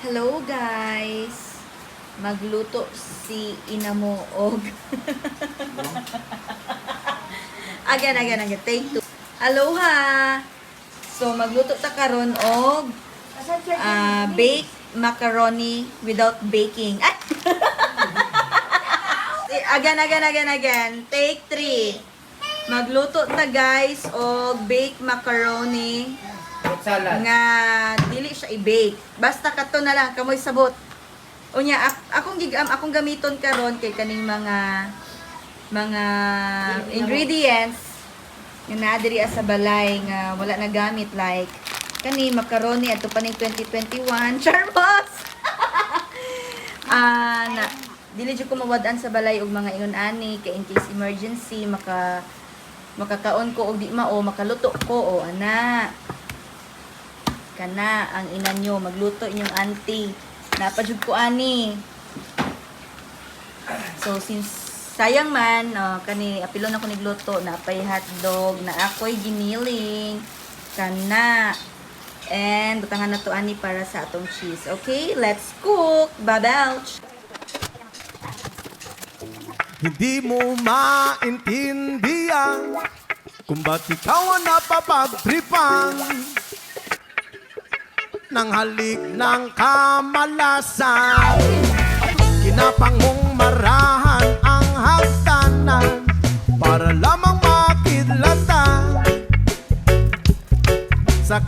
Hello guys! Magluto si ina mo og again. Take two. Aloha! So magluto ta karon og baked macaroni without baking. Ay! Again. Take three. Magluto ta guys og baked macaroni Salad. nga dili siya i-bake. Basta kato na lang kamoy sabot. Unya akong gamiton karon kay kaning mga ingredients nga naa diri sa balay nga wala na gamit like kani macaroni adto pa ning 2021 charmos. Na dili jud ko mawad-an sa balay og mga ingon ani kay in case emergency makakaon ko og di mao makaluto ko o ana. Kana ang ina nyo magluto inyong auntie napajud ko ani. So since sayang man kani apilon ako nigluto napay hotdog na ako'y giniling kana and butangan na to ani para sa atong cheese. Okay, let's cook. Babelch. Hindi mo maintindihan kung ba't ikaw ang napapagtripan ng halik ng kamalasan. Kinapang mong marahan ang hagdanan para lamang makidlatan sa